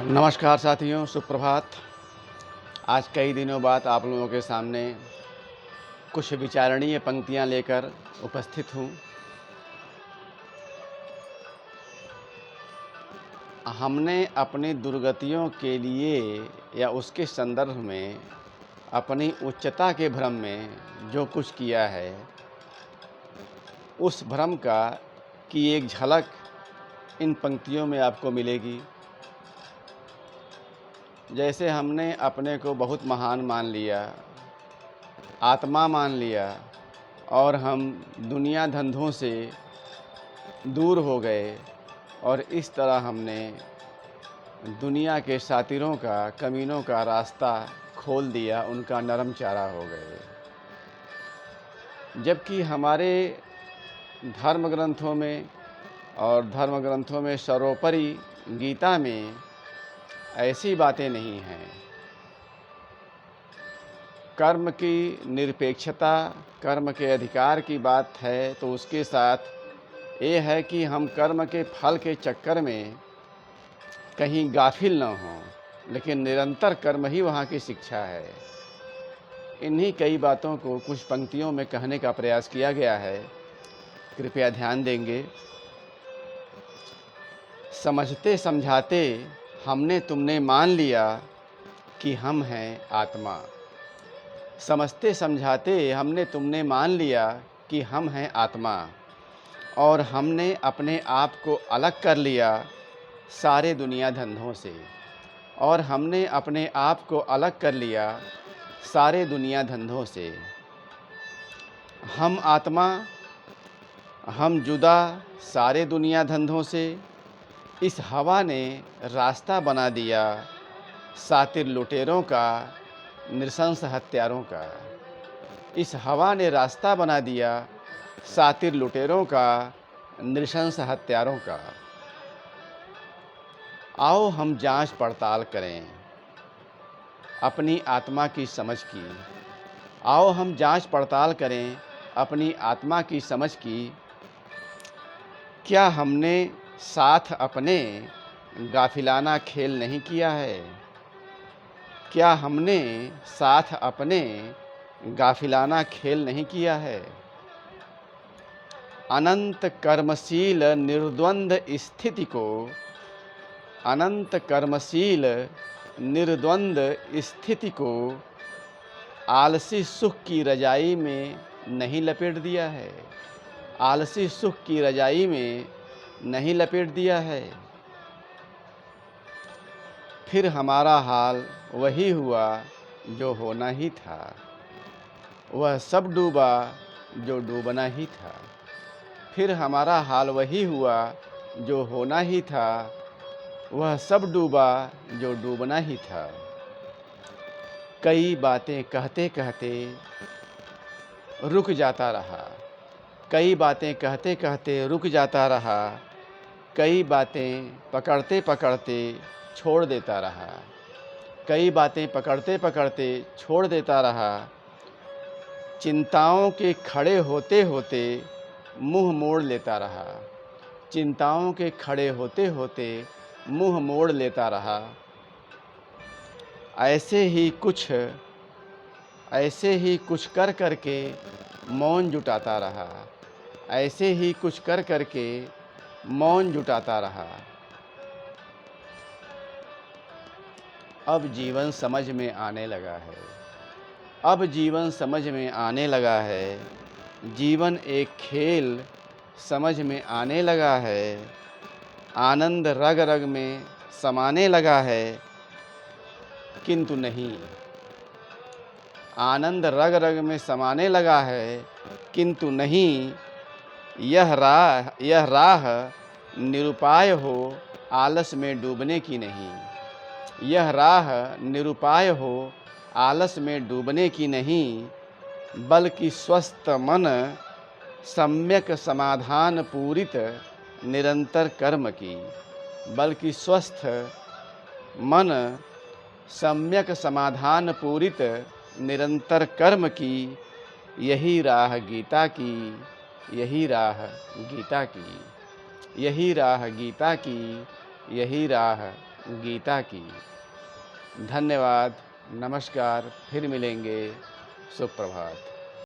नमस्कार साथियों, सुप्रभात। आज कई दिनों बाद आप लोगों के सामने कुछ विचारणीय पंक्तियां लेकर उपस्थित हूं। हमने अपनी दुर्गतियों के लिए या उसके संदर्भ में अपनी उच्चता के भ्रम में जो कुछ किया है, उस भ्रम की एक झलक इन पंक्तियों में आपको मिलेगी। जैसे हमने अपने को बहुत महान मान लिया, आत्मा मान लिया और हम दुनिया धंधों से दूर हो गए और इस तरह हमने दुनिया के शातिरों का, कमीनों का रास्ता खोल दिया, उनका नरम चारा हो गए। जबकि हमारे धर्म ग्रंथों में सर्वोपरि गीता में ऐसी बातें नहीं हैं। कर्म की निरपेक्षता, कर्म के अधिकार की बात है, तो उसके साथ ये है कि हम कर्म के फल के चक्कर में कहीं गाफिल न हों, लेकिन निरंतर कर्म ही वहाँ की शिक्षा है। इन्हीं कई बातों को कुछ पंक्तियों में कहने का प्रयास किया गया है। कृपया ध्यान देंगे। समझते समझाते हमने तुमने मान लिया कि हम हैं आत्मा। समझते समझाते हमने तुमने मान लिया कि हम हैं आत्मा, और हमने अपने आप को अलग कर लिया सारे दुनिया धंधों से, और हमने अपने आप को अलग कर लिया सारे दुनिया धंधों से। हम आत्मा, हम जुदा सारे दुनिया धंधों से। इस हवा ने रास्ता बना दिया सातिर लुटेरों का, नृशंस हत्यारों का। इस हवा ने रास्ता बना दिया सातिर लुटेरों का, नृशंस हत्यारों का। आओ हम जांच पड़ताल करें अपनी आत्मा की समझ की। आओ हम जांच पड़ताल करें अपनी आत्मा की समझ की। क्या हमने साथ अपने गाफिलाना खेल नहीं किया है? क्या हमने साथ अपने गाफिलाना खेल नहीं किया है? अनंत कर्मशील निर्द्वंद स्थिति को, अनंत कर्मशील निर्द्वंद स्थिति को आलसी सुख की रजाई में नहीं लपेट दिया है? आलसी सुख की रजाई में नहीं लपेट दिया है? फिर हमारा हाल वही हुआ जो होना ही था। वह सब डूबा जो डूबना ही था। फिर हमारा हाल वही हुआ जो होना ही था। वह सब डूबा जो डूबना ही था। कई बातें कहते कहते रुक जाता रहा। कई बातें कहते कहते रुक जाता रहा। कई बातें पकड़ते पकड़ते छोड़ देता रहा। कई बातें पकड़ते पकड़ते छोड़ देता रहा। चिंताओं के खड़े होते होते मुंह मोड़ लेता रहा। चिंताओं के खड़े होते होते मुंह मोड़ लेता रहा। ऐसे ही कुछ कर करके मौन जुटाता रहा। ऐसे ही कुछ कर करके मौन जुटाता रहा। अब जीवन समझ में आने लगा है। अब जीवन समझ में आने लगा है। जीवन एक खेल समझ में आने लगा है। आनंद रग रग में समाने लगा है, किंतु नहीं। आनंद रग रग में समाने लगा है, किंतु नहीं। यह राह निरुपाय हो आलस में डूबने की नहीं। यह राह निरुपाय हो आलस में डूबने की नहीं, बल्कि स्वस्थ मन सम्यक समाधान पूरित निरंतर कर्म की। बल्कि स्वस्थ मन सम्यक समाधान पूरित निरंतर कर्म की। यही राह गीता की, यही राह गीता की, यही राह गीता की, यही राह गीता की। धन्यवाद, नमस्कार, फिर मिलेंगे, सुप्रभात।